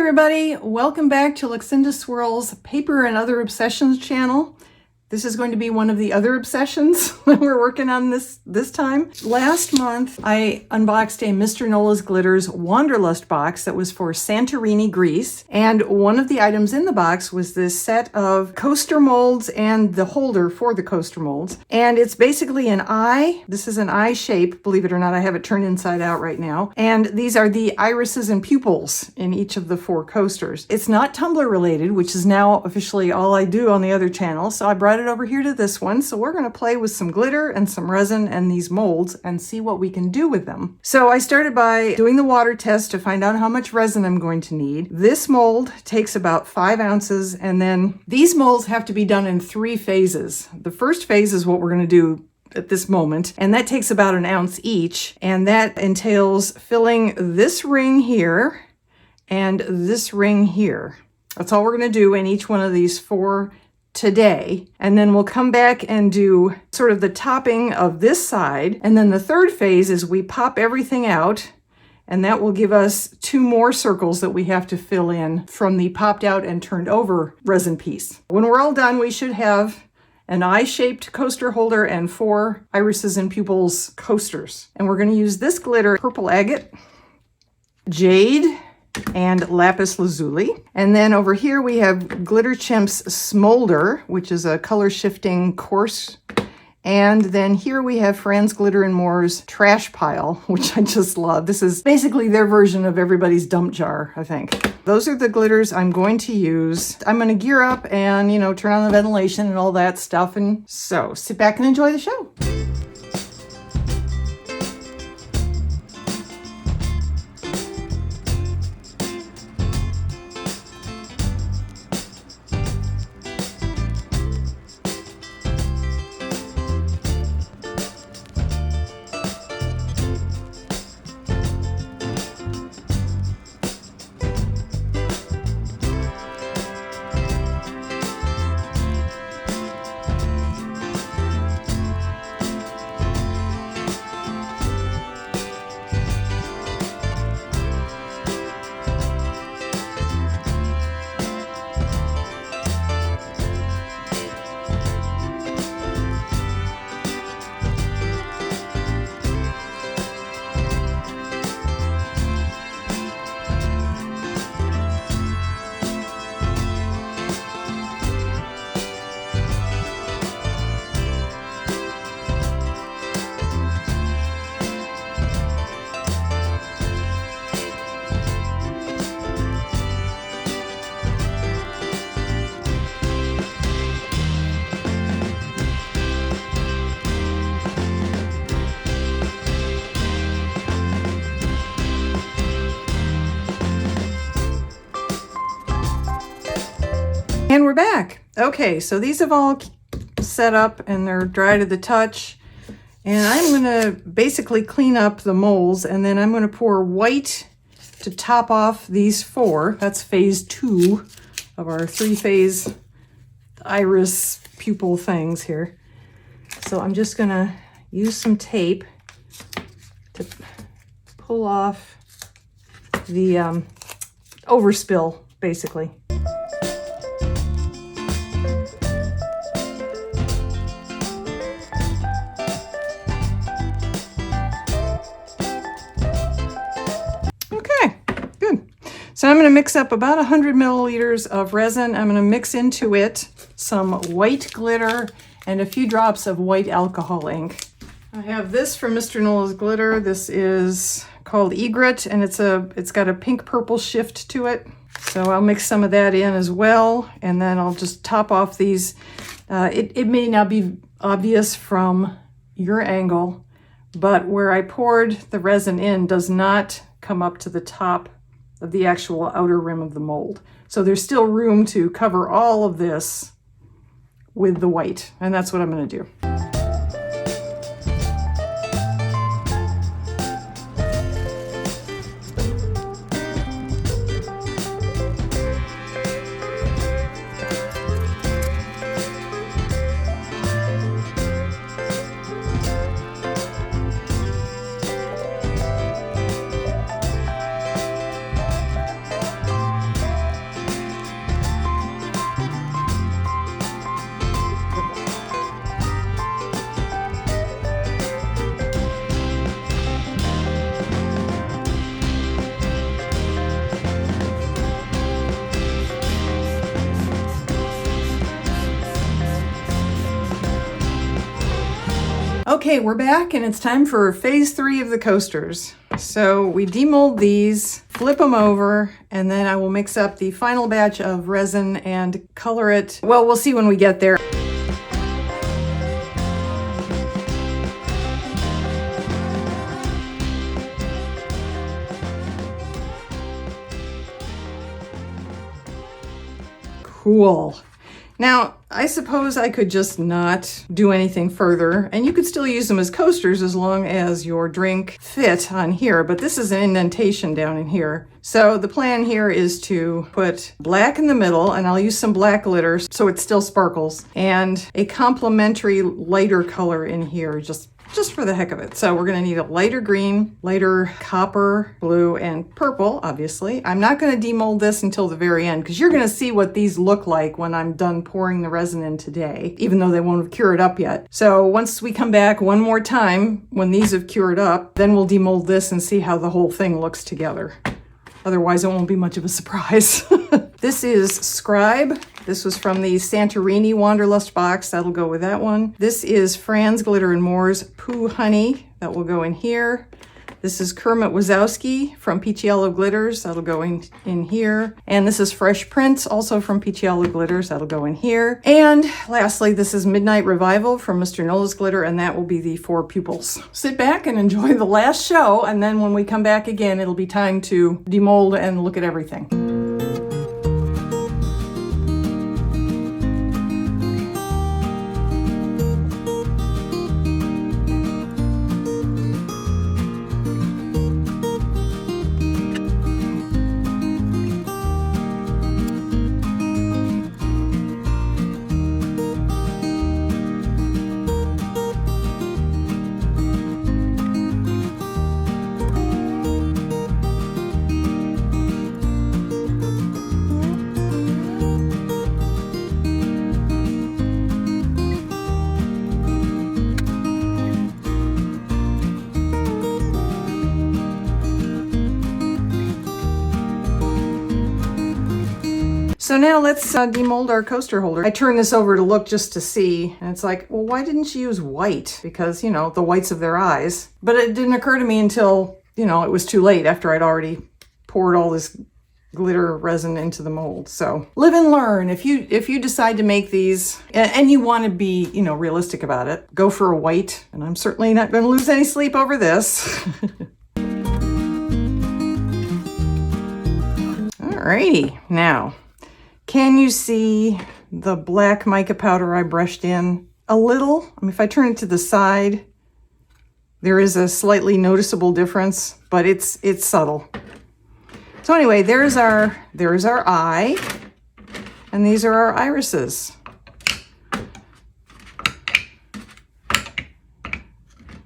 everybody, welcome back to Luxinda Swirl's Paper and Other Obsessions channel. This is going to be one of the other obsessions that we're working on this time. Last month, I unboxed a Mr. Nola's Glitters Wanderlust box that was for Santorini, Greece. And one of the items in the box was this set of coaster molds and the holder for the coaster molds. And it's basically an eye. This is an eye shape, believe it or not. I have it turned inside out right now. And these are the irises and pupils in each of the four coasters. It's not tumbler related, which is now officially all I do on the other channel. So I brought it over here to this one. So we're going to play with some glitter and some resin and these molds and see what we can do with them. So I started by doing the water test to find out how much resin I'm going to need. This mold takes about 5 ounces, and then these molds have to be done in 3 phases. The first phase is what we're going to do at this moment, and that takes about 1 ounce each, and that entails filling this ring here and this ring here. That's all we're going to do in each one of these 4 today, and then we'll come back and do sort of the topping of this side, and then the third phase is we pop everything out, and that will give us 2 more circles that we have to fill in from the popped out and turned over resin piece. When we're all done, we should have an eye-shaped coaster holder and 4 irises and pupils coasters. And we're going to use this glitter, purple agate, jade, and lapis lazuli. And then over here we have Glitter Chimp's Smolder, which is a color shifting coarse. And then here we have Franz Glitter and More's Trash Pile, which I just love. This is basically their version of everybody's dump jar, I think. Those are the glitters I'm going to use. I'm going to gear up and, turn on the ventilation and all that stuff. And so sit back and enjoy the show. And we're back. Okay, so these have all set up and they're dry to the touch. And I'm going to basically clean up the molds, and then I'm going to pour white to top off these 4. That's phase 2 of our 3-phase iris pupil things here. So I'm just going to use some tape to pull off the overspill, basically. So I'm going to mix up about 100 milliliters of resin. I'm going to mix into it some white glitter and a few drops of white alcohol ink. I have this from Mr. Nola's Glitter. This is called Egret, and it's got a pink-purple shift to it. So I'll mix some of that in as well, and then I'll just top off these. It may not be obvious from your angle, but where I poured the resin in does not come up to the top of the actual outer rim of the mold. So there's still room to cover all of this with the white, and that's what I'm going to do. Okay, we're back and it's time for phase 3 of the coasters. So we demold these, flip them over, and then I will mix up the final batch of resin and color it. Well, we'll see when we get there. Cool. Now, I suppose I could just not do anything further, and you could still use them as coasters as long as your drink fit on here, but this is an indentation down in here. So the plan here is to put black in the middle, and I'll use some black glitter so it still sparkles, and a complementary lighter color in here, just for the heck of it. So we're going to need a lighter green, lighter copper, blue, and purple, obviously. I'm not going to demold this until the very end because you're going to see what these look like when I'm done pouring the resin in today, even though they won't have cured up yet. So once we come back one more time, when these have cured up, then we'll demold this and see how the whole thing looks together. Otherwise, it won't be much of a surprise. This is Scribe. This was from the Santorini Wanderlust box. That'll go with that one. This is Franz Glitter and More's Pooh Honey. That will go in here. This is Kermit Wazowski from Peachy Yellow Glitters. That'll go in here. And this is Fresh Prince, also from Peachy Yellow Glitters. That'll go in here. And lastly, this is Midnight Revival from Mr. Nola's Glitter, and that will be the 4 pupils. Sit back and enjoy the last show, and then when we come back again, it'll be time to demold and look at everything. So now let's demold our coaster holder. I turned this over to look just to see, and it's like, well, why didn't you use white? Because, you know, the whites of their eyes. But it didn't occur to me until, you know, it was too late after I'd already poured all this glitter resin into the mold. So live and learn. If you decide to make these and you want to be, you know, realistic about it, go for a white. And I'm certainly not going to lose any sleep over this. Alrighty, now. Can you see the black mica powder I brushed in a little? I mean, if I turn it to the side, there is a slightly noticeable difference, but it's subtle. So anyway, there's our eye, and these are our irises.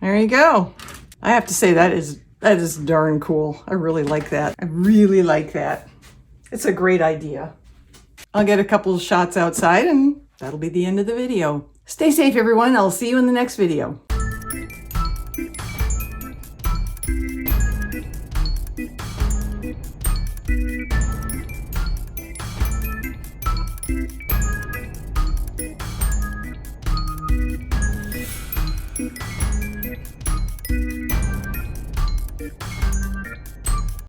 There you go. I have to say that is darn cool. I really like that. I really like that. It's a great idea. I'll get a couple of shots outside and that'll be the end of the video. Stay safe, everyone. I'll see you in the next video.